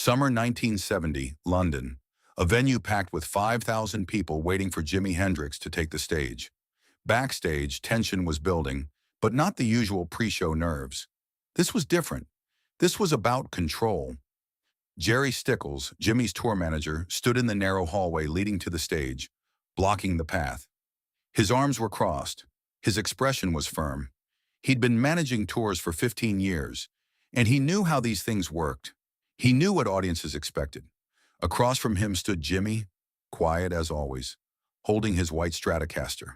Summer 1970, London. A venue packed with 5,000 people waiting for Jimi Hendrix to take the stage. Backstage, tension was building, but not the usual pre-show nerves. This was different. This was about control. Jerry Stickles, Jimmy's tour manager, stood in the narrow hallway leading to the stage, blocking the path. His arms were crossed. His expression was firm. He'd been managing tours for 15 years, and he knew how these things worked. He knew what audiences expected. Across from him stood Jimmy, quiet as always, holding his white Stratocaster.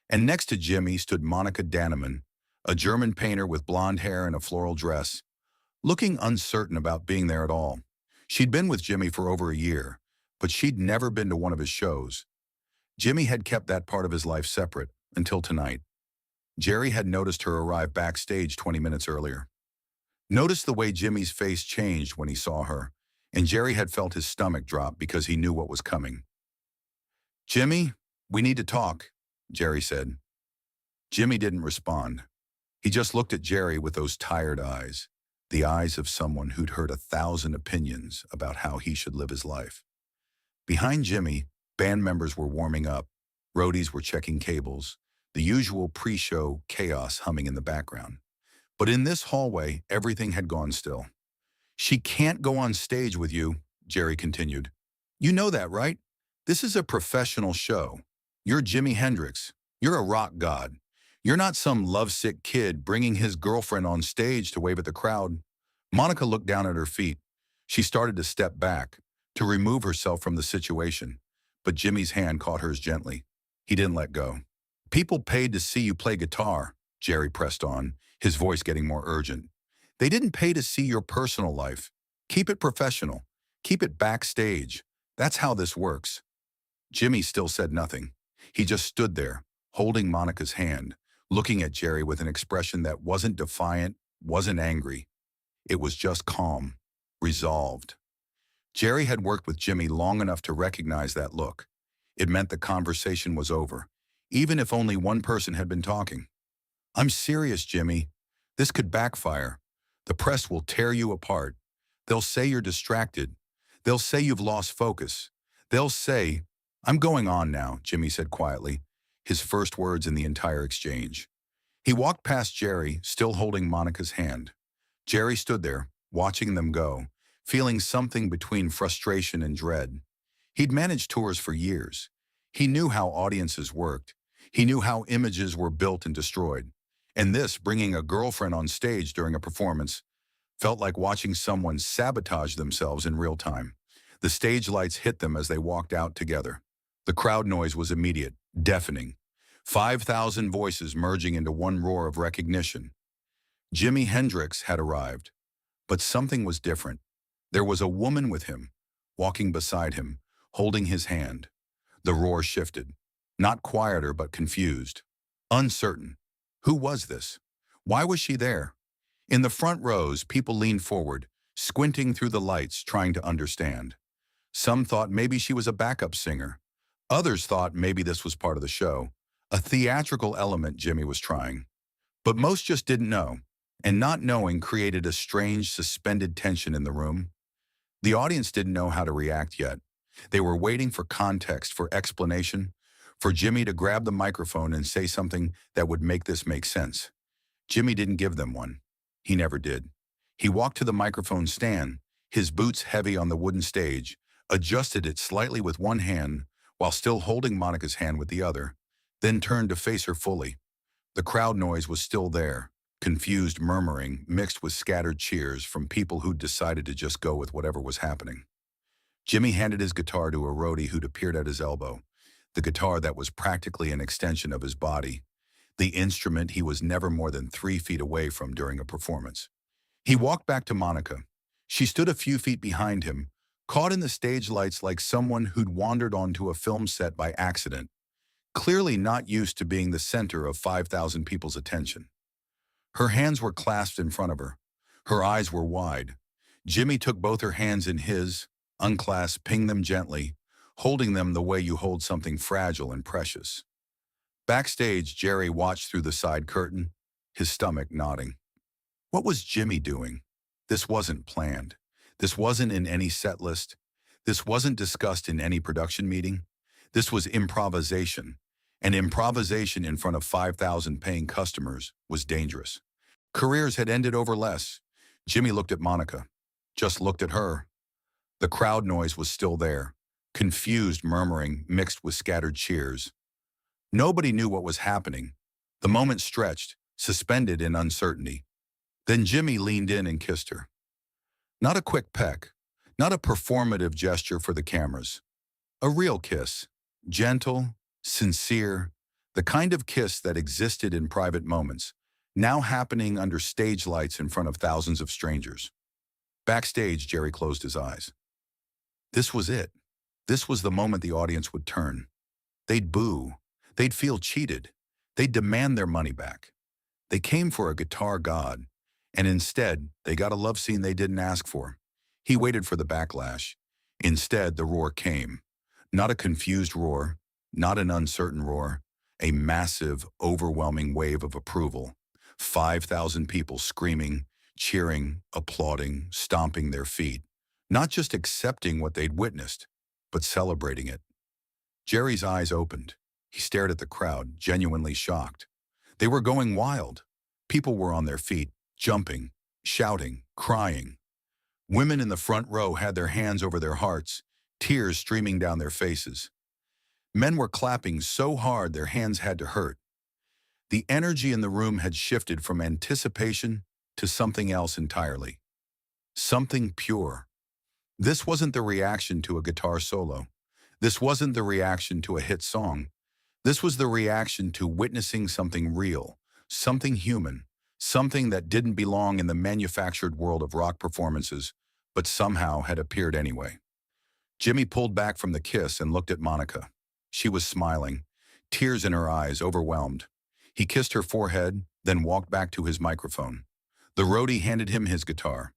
And next to Jimmy stood Monika Dannemann, a German painter with blonde hair and a floral dress, looking uncertain about being there at all. She'd been with Jimmy for over a year, but she'd never been to one of his shows. Jimmy had kept that part of his life separate until tonight. Jerry had noticed her arrive backstage 20 minutes earlier. Noticed the way Jimmy's face changed when he saw her, and Jerry had felt his stomach drop because he knew what was coming. "Jimmy, we need to talk," Jerry said. Jimmy didn't respond. He just looked at Jerry with those tired eyes, the eyes of someone who'd heard 1,000 opinions about how he should live his life. Behind Jimmy, band members were warming up, roadies were checking cables, the usual pre-show chaos humming in the background. But in this hallway, everything had gone still. "She can't go on stage with you," Jerry continued. "You know that, right? This is a professional show. You're Jimi Hendrix. You're a rock god. You're not some lovesick kid bringing his girlfriend on stage to wave at the crowd." Monika looked down at her feet. She started to step back, to remove herself from the situation, but Jimmy's hand caught hers gently. He didn't let go. "People paid to see you play guitar," Jerry pressed on, his voice getting more urgent. "They didn't pay to see your personal life. Keep it professional. Keep it backstage. That's how this works." Jimmy still said nothing. He just stood there, holding Monika's hand, looking at Jerry with an expression that wasn't defiant, wasn't angry. It was just calm, resolved. Jerry had worked with Jimmy long enough to recognize that look. It meant the conversation was over, even if only one person had been talking. "I'm serious, Jimmy. This could backfire. The press will tear you apart. They'll say you're distracted. They'll say you've lost focus. They'll say—" "I'm going on now," Jimmy said quietly, his first words in the entire exchange. He walked past Jerry, still holding Monika's hand. Jerry stood there, watching them go, feeling something between frustration and dread. He'd managed tours for years. He knew how audiences worked. He knew how images were built and destroyed. And this, bringing a girlfriend on stage during a performance, felt like watching someone sabotage themselves in real time. The stage lights hit them as they walked out together. The crowd noise was immediate, deafening. 5,000 voices merging into one roar of recognition. Jimi Hendrix had arrived. But something was different. There was a woman with him, walking beside him, holding his hand. The roar shifted. Not quieter, but confused. Uncertain. Who was this? Why was she there? In the front rows, people leaned forward, squinting through the lights, trying to understand. Some thought maybe she was a backup singer. Others thought maybe this was part of the show, a theatrical element Jimmy was trying. But most just didn't know, and not knowing created a strange, suspended tension in the room. The audience didn't know how to react yet. They were waiting for context, for explanation, for Jimmy to grab the microphone and say something that would make this make sense. Jimmy didn't give them one. He never did. He walked to the microphone stand, his boots heavy on the wooden stage, adjusted it slightly with one hand while still holding Monika's hand with the other, then turned to face her fully. The crowd noise was still there, confused murmuring mixed with scattered cheers from people who'd decided to just go with whatever was happening. Jimmy handed his guitar to a roadie who'd appeared at his elbow, the guitar that was practically an extension of his body, the instrument he was never more than 3 feet away from during a performance. He walked back to Monika. She stood a few feet behind him, caught in the stage lights like someone who'd wandered onto a film set by accident, clearly not used to being the center of 5,000 people's attention. Her hands were clasped in front of her. Her eyes were wide. Jimmy took both her hands in his, unclasping them gently, holding them the way you hold something fragile and precious. Backstage, Jerry watched through the side curtain, his stomach nodding. What was Jimmy doing? This wasn't planned. This wasn't in any set list. This wasn't discussed in any production meeting. This was improvisation. And improvisation in front of 5,000 paying customers was dangerous. Careers had ended over less. Jimmy looked at Monika. Just looked at her. The crowd noise was still there. Confused murmuring mixed with scattered cheers. Nobody knew what was happening. The moment stretched, suspended in uncertainty. Then Jimmy leaned in and kissed her. Not a quick peck, not a performative gesture for the cameras. A real kiss. Gentle, sincere, the kind of kiss that existed in private moments, now happening under stage lights in front of thousands of strangers. Backstage, Jerry closed his eyes. This was it. This was the moment the audience would turn. They'd boo. They'd feel cheated. They'd demand their money back. They came for a guitar god, and instead, they got a love scene they didn't ask for. He waited for the backlash. Instead, the roar came. Not a confused roar, not an uncertain roar, a massive, overwhelming wave of approval. 5,000 people screaming, cheering, applauding, stomping their feet. Not just accepting what they'd witnessed, but celebrating it. Jerry's eyes opened. He stared at the crowd, genuinely shocked. They were going wild. People were on their feet, jumping, shouting, crying. Women in the front row had their hands over their hearts, tears streaming down their faces. Men were clapping so hard their hands had to hurt. The energy in the room had shifted from anticipation to something else entirely. Something pure. This wasn't the reaction to a guitar solo. This wasn't the reaction to a hit song. This was the reaction to witnessing something real, something human, something that didn't belong in the manufactured world of rock performances, but somehow had appeared anyway. Jimmy pulled back from the kiss and looked at Monika. She was smiling, tears in her eyes, overwhelmed. He kissed her forehead, then walked back to his microphone. The roadie handed him his guitar.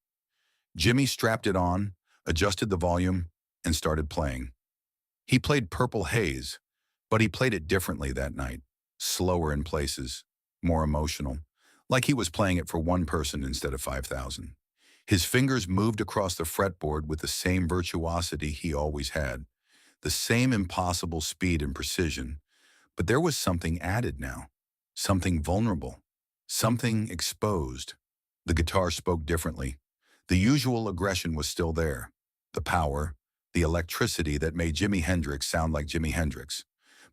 Jimmy strapped it on, adjusted the volume, and started playing. He played Purple Haze, but he played it differently that night, slower in places, more emotional, like he was playing it for one person instead of 5,000. His fingers moved across the fretboard with the same virtuosity he always had, the same impossible speed and precision, but there was something added now, something vulnerable, something exposed. The guitar spoke differently. The usual aggression was still there, the power, the electricity that made Jimi Hendrix sound like Jimi Hendrix.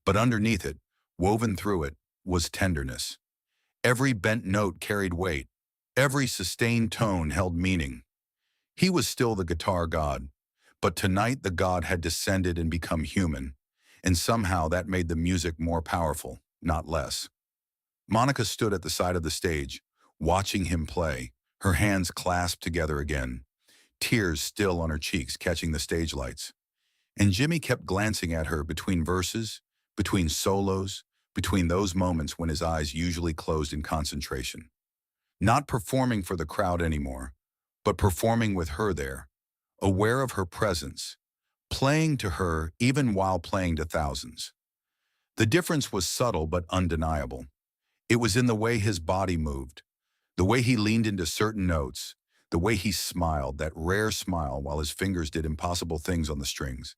But underneath it, woven through it, was tenderness. Every bent note carried weight. Every sustained tone held meaning. He was still the guitar god, but tonight the god had descended and become human, and somehow that made the music more powerful, not less. Monika stood at the side of the stage, watching him play, her hands clasped together again, tears still on her cheeks catching the stage lights. And Jimmy kept glancing at her between verses, between solos, between those moments when his eyes usually closed in concentration. Not performing for the crowd anymore, but performing with her there, aware of her presence, playing to her even while playing to thousands. The difference was subtle but undeniable. It was in the way his body moved, the way he leaned into certain notes, the way he smiled, that rare smile while his fingers did impossible things on the strings.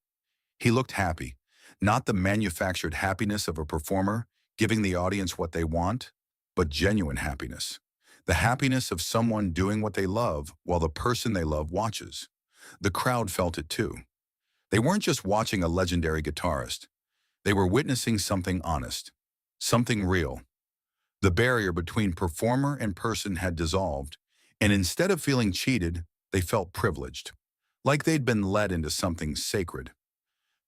He looked happy, not the manufactured happiness of a performer giving the audience what they want, but genuine happiness. The happiness of someone doing what they love while the person they love watches. The crowd felt it too. They weren't just watching a legendary guitarist. They were witnessing something honest, something real. The barrier between performer and person had dissolved, and instead of feeling cheated, they felt privileged, like they'd been led into something sacred.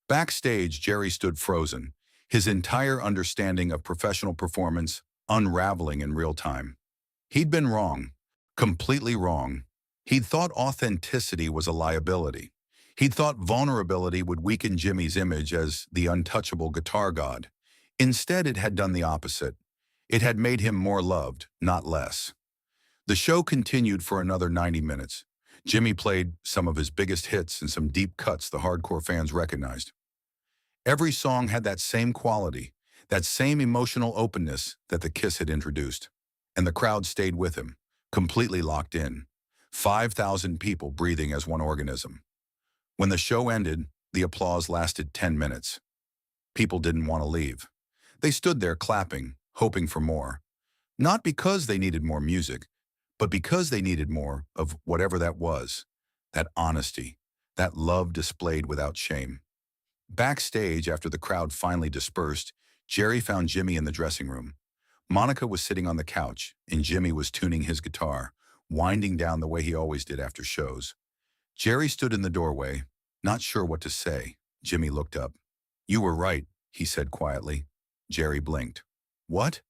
Backstage, Jerry stood frozen, his entire understanding of professional performance unraveling in real time. He'd been wrong, completely wrong. He'd thought authenticity was a liability. He'd thought vulnerability would weaken Jimmy's image as the untouchable guitar god. Instead, it had done the opposite. It had made him more loved, not less. The show continued for another 90 minutes. Jimmy played some of his biggest hits and some deep cuts the hardcore fans recognized. Every song had that same quality, that same emotional openness that the kiss had introduced. And the crowd stayed with him, completely locked in. 5,000 people breathing as one organism. When the show ended, the applause lasted 10 minutes. People didn't want to leave. They stood there clapping, hoping for more. Not because they needed more music, but because they needed more of whatever that was. That honesty, that love displayed without shame. Backstage, after the crowd finally dispersed, Jerry found Jimmy in the dressing room. Monika was sitting on the couch, and Jimmy was tuning his guitar, winding down the way he always did after shows. Jerry stood in the doorway, not sure what to say. Jimmy looked up. "You were right," he said quietly. Jerry blinked. "What?"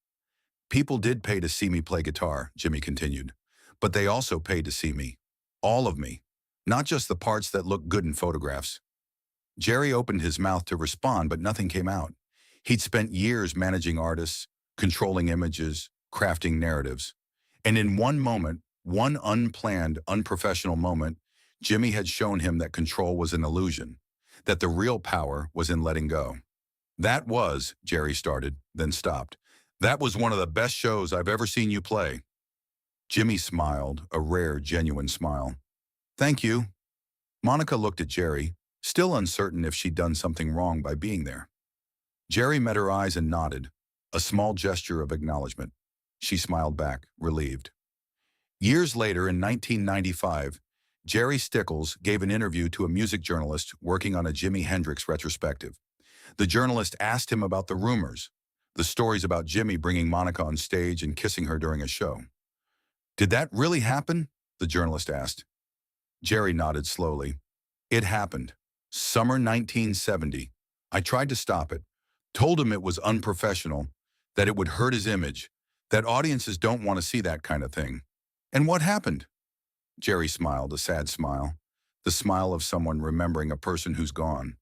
"People did pay to see me play guitar," Jimmy continued. "But they also paid to see me. All of me. Not just the parts that look good in photographs." Jerry opened his mouth to respond, but nothing came out. He'd spent years managing artists, controlling images, crafting narratives. And in one moment, one unplanned, unprofessional moment, Jimmy had shown him that control was an illusion, that the real power was in letting go. "That was," Jerry started, then stopped. "That was one of the best shows I've ever seen you play." Jimmy smiled, a rare, genuine smile. "Thank you." Monika looked at Jerry, still uncertain if she'd done something wrong by being there. Jerry met her eyes and nodded, a small gesture of acknowledgement. She smiled back, relieved. Years later, in 1995, Jerry Stickles gave an interview to a music journalist working on a Jimi Hendrix retrospective. The journalist asked him about the rumors, the stories about Jimmy bringing Monika on stage and kissing her during a show. "Did that really happen?" the journalist asked. Jerry nodded slowly. "It happened. Summer 1970. I tried to stop it, told him it was unprofessional, that it would hurt his image, that audiences don't want to see that kind of thing. And what happened?" Jerry smiled, a sad smile, the smile of someone remembering a person who's gone.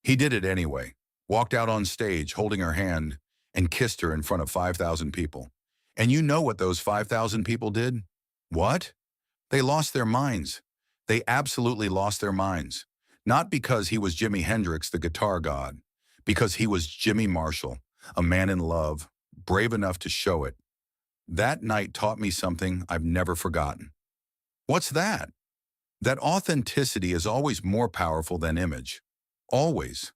"He did it anyway, walked out on stage holding her hand and kissed her in front of 5,000 people. And you know what those 5,000 people did? What? They lost their minds. They absolutely lost their minds. Not because he was Jimi Hendrix, the guitar god, because he was Jimmy Marshall, a man in love, brave enough to show it. That night taught me something I've never forgotten." "What's that?" "That authenticity is always more powerful than image. Always."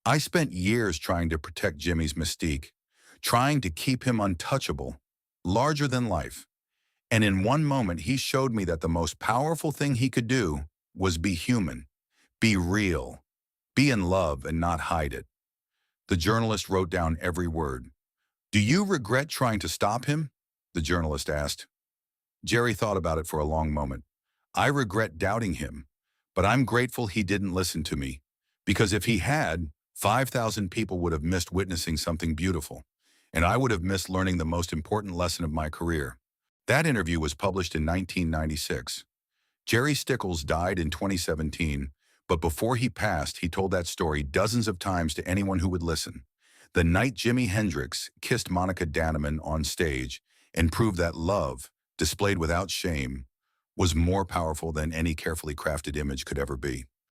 I spent years trying to protect Jimmy's mystique, trying to keep him untouchable, larger than life. And in one moment, he showed me that the most powerful thing he could do was be human, be real, be in love and not hide it. The journalist wrote down every word. "Do you regret trying to stop him?" the journalist asked. Jerry thought about it for a long moment. "I regret doubting him, but I'm grateful he didn't listen to me, because if he had, 5,000 people would have missed witnessing something beautiful, and I would have missed learning the most important lesson of my career." That interview was published in 1996. Jerry Stickles died in 2017, but before he passed, he told that story dozens of times to anyone who would listen. The night Jimi Hendrix kissed Monika Dannemann on stage and proved that love, displayed without shame, was more powerful than any carefully crafted image could ever be.